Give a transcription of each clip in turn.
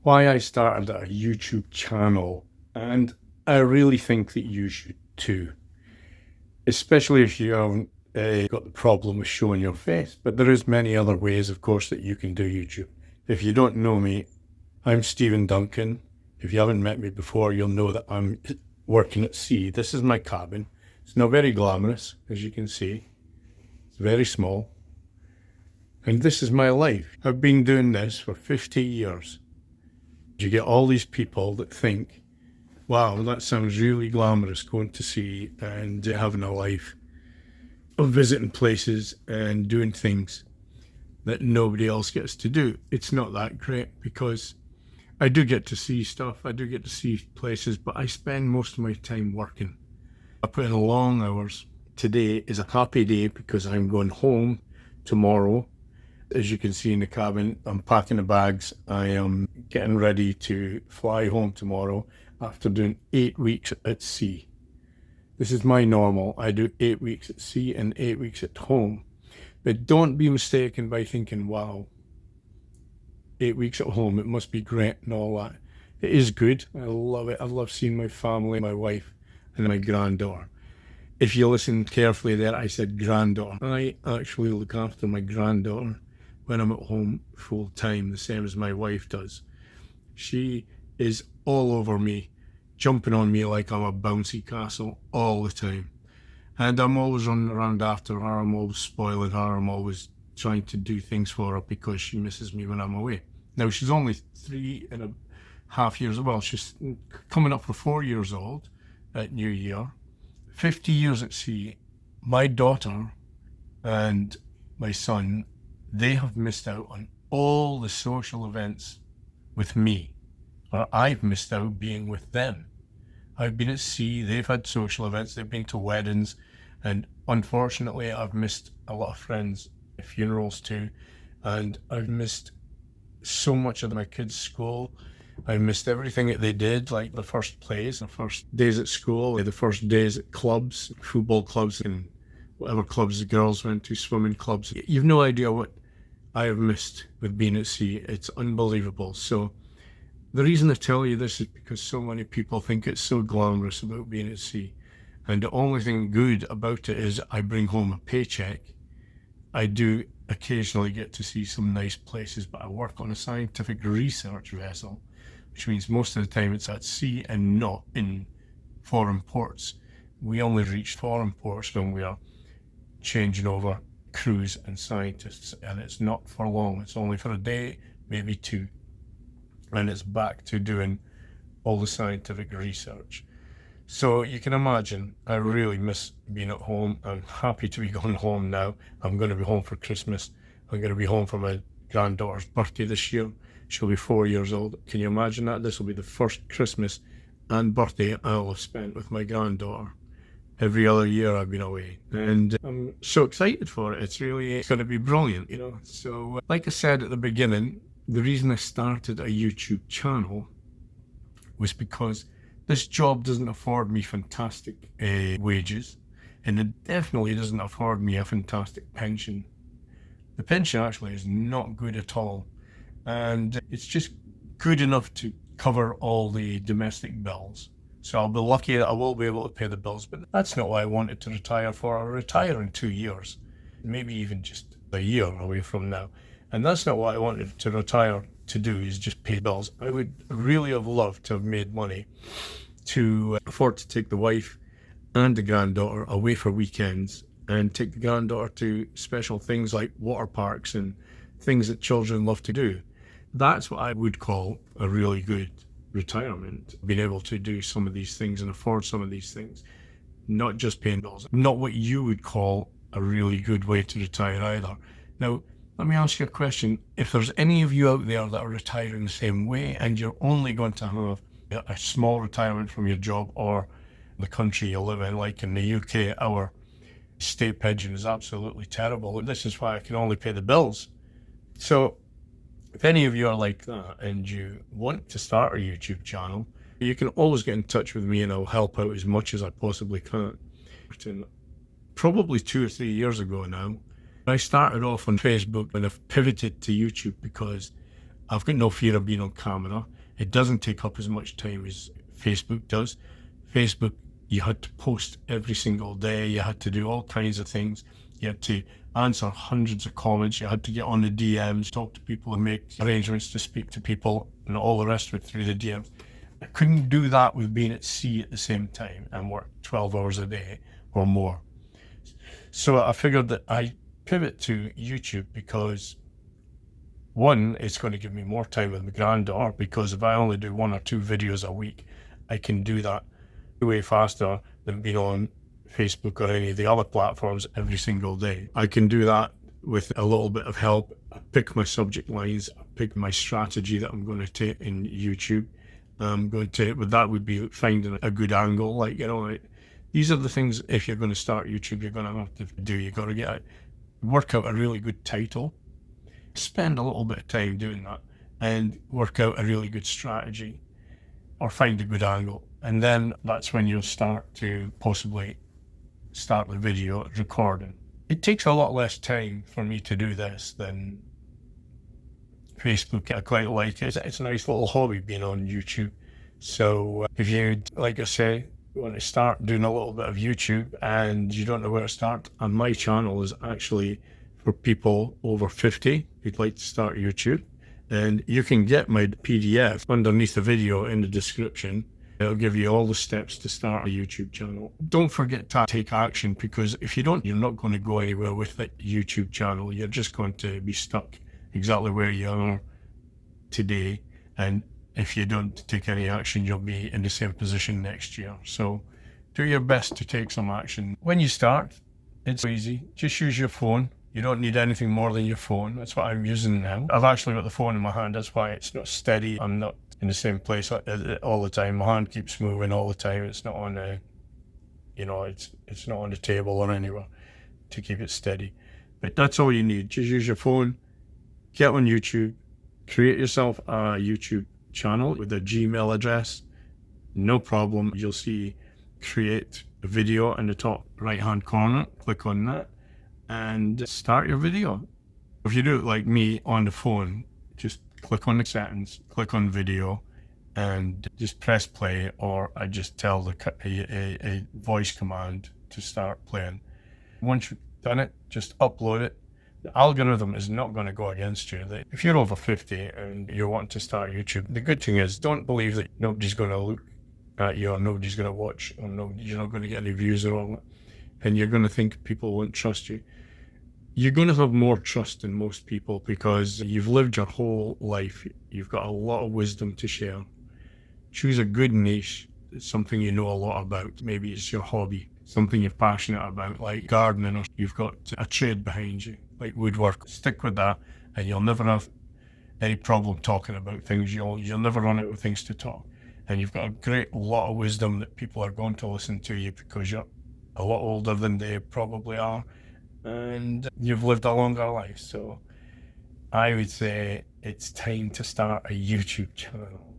why I started a YouTube channel, and I really think that you should too, especially if you haven't got the problem with showing your face. But there is many other ways, of course, that you can do YouTube. If you don't know me, I'm Stephen Duncan. If you haven't met me before, you'll know that I'm working at sea. This is my cabin. It's not very glamorous, as you can see. It's very small. And this is my life. I've been doing this for 50 years. You get all these people that think, wow, that sounds really glamorous, going to sea and having a life of visiting places and doing things that nobody else gets to do. It's not that great, because I do get to see stuff, I do get to see places, but I spend most of my time working. I put in long hours. Today is a happy day because I'm going home tomorrow. As you can see in the cabin, I'm packing the bags. I am getting ready to fly home tomorrow after doing 8 weeks at sea. This is my normal. I do 8 weeks at sea and 8 weeks at home. But don't be mistaken by thinking, wow, 8 weeks at home, it must be great and all that. It is good. I love it. I love seeing my family, my wife, and my granddaughter. If you listen carefully there, I said granddaughter. I actually look after my granddaughter when I'm at home full time, the same as my wife does. She is all over me, jumping on me like I'm a bouncy castle all the time. And I'm always running around after her, I'm always spoiling her, I'm always trying to do things for her because she misses me when I'm away. Now, she's only 3.5 years old. Well, she's coming up for 4 years old at New Year. 50 years at sea. My daughter and my son, they have missed out on all the social events with me, or I've missed out being with them. I've been at sea, they've had social events, they've been to weddings, and unfortunately I've missed a lot of friends' funerals too, and I've missed so much of my kids' school. I missed everything that they did, like the first plays, the first days at school, the first days at clubs, football clubs, and whatever clubs the girls went to, swimming clubs. You've no idea what I have missed with being at sea. It's unbelievable. So the reason I tell you this is because so many people think it's so glamorous about being at sea. And the only thing good about it is I bring home a paycheck. I do occasionally get to see some nice places, but I work on a scientific research vessel, which means most of the time it's at sea and not in foreign ports. We only reach foreign ports when we are changing over crews and scientists, and it's not for long. It's only for a day, maybe two, and it's back to doing all the scientific research. So you can imagine, I really miss being at home. I'm happy to be going home now. I'm going to be home for Christmas. I'm going to be home for my granddaughter's birthday this year. She'll be 4 years old. Can you imagine that? This will be the first Christmas and birthday I'll have spent with my granddaughter. Every other year I've been away, and I'm so excited for it. It's going to be brilliant, you know. So like I said at the beginning, the reason I started a YouTube channel was because this job doesn't afford me fantastic wages, and it definitely doesn't afford me a fantastic pension. The pension actually is not good at all, and it's just good enough to cover all the domestic bills. So I'll be lucky that I will be able to pay the bills, but that's not what I wanted to retire for. I'll retire in 2 years, maybe even just a year away from now. And that's not what I wanted to retire to do, is just pay bills. I would really have loved to have made money to afford to take the wife and the granddaughter away for weekends and take the granddaughter to special things like water parks and things that children love to do. That's what I would call a really good retirement, being able to do some of these things and afford some of these things, not just paying bills. Not what you would call a really good way to retire either. Now, let me ask you a question. If there's any of you out there that are retiring the same way and you're only going to have a small retirement from your job or the country you live in, like in the UK, our state pension is absolutely terrible. This is why I can only pay the bills. So if any of you are like that and you want to start a YouTube channel, you can always get in touch with me and I'll help out as much as I possibly can. Probably 2 or 3 years ago now, I started off on Facebook and I've pivoted to YouTube because I've got no fear of being on camera. It doesn't take up as much time as Facebook does. Facebook, you had to post every single day. You had to do all kinds of things. You had to answer hundreds of comments. You had to get on the DMs, talk to people and make arrangements to speak to people and all the rest of it through the DMs. I couldn't do that with being at sea at the same time and work 12 hours a day or more. So I figured that I pivot to YouTube because one, it's going to give me more time with my granddaughter, because if I only do 1 or 2 videos a week, I can do that way faster than being on Facebook or any of the other platforms every single day. I can do that with a little bit of help. I pick my subject lines, I pick my strategy that I'm going to take in YouTube. But that would be finding a good angle. Like, these are the things, if you're going to start YouTube, you're going to have to do. You've got to work out a really good title, spend a little bit of time doing that, and work out a really good strategy or find a good angle. And then that's when you'll start to possibly start the video recording. It takes a lot less time for me to do this than Facebook. I quite like it. It's a nice little hobby being on YouTube. So if you, like I say, want to start doing a little bit of YouTube and you don't know where to start, and my channel is actually for people over 50 who'd like to start YouTube. And you can get my PDF underneath the video in the description. It'll give you all the steps to start a YouTube channel. Don't forget to take action, because if you don't, you're not going to go anywhere with that YouTube channel. You're just going to be stuck exactly where you are today. And if you don't take any action, you'll be in the same position next year. So do your best to take some action. When you start, it's easy. Just use your phone. You don't need anything more than your phone. That's what I'm using now. I've actually got the phone in my hand. That's why it's not steady. I'm not in the same place all the time. My hand keeps moving all the time. It's not on a, it's not on the table or anywhere to keep it steady. But that's all you need. Just use your phone, get on YouTube, create yourself a YouTube channel with a Gmail address. No problem. You'll see create a video in the top right-hand corner. Click on that and start your video. If you do it like me on the phone, just click on the settings, click on video, and just press play, or I just tell a voice command to start playing. Once you've done it, just upload it. The algorithm is not going to go against you. If you're over 50 and you're wanting to start YouTube, the good thing is, don't believe that nobody's going to look at you or nobody's going to watch, or you're not going to get any views or all that, and you're going to think people won't trust you. You're going to have more trust than most people because you've lived your whole life. You've got a lot of wisdom to share. Choose a good niche. It's something you know a lot about. Maybe it's your hobby, something you're passionate about, like gardening, or you've got a trade behind you, like woodwork. Stick with that and you'll never have any problem talking about things. You'll never run out of things to talk. And you've got a great lot of wisdom that people are going to listen to you because you're a lot older than they probably are. And you've lived a longer life. So I would say it's time to start a YouTube channel.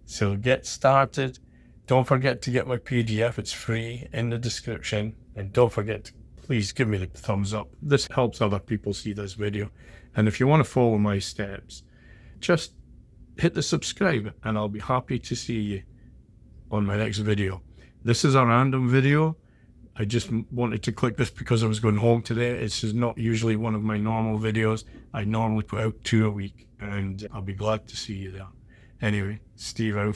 So get started. Don't forget to get my PDF. It's free in the description. And don't forget to please give me the thumbs up. This helps other people see this video. And if you want to follow my steps, just hit the subscribe and I'll be happy to see you on my next video. This is a random video. I just wanted to click this because I was going home today. This is not usually one of my normal videos. I normally put out 2 a week, and I'll be glad to see you there. Anyway, Steve out.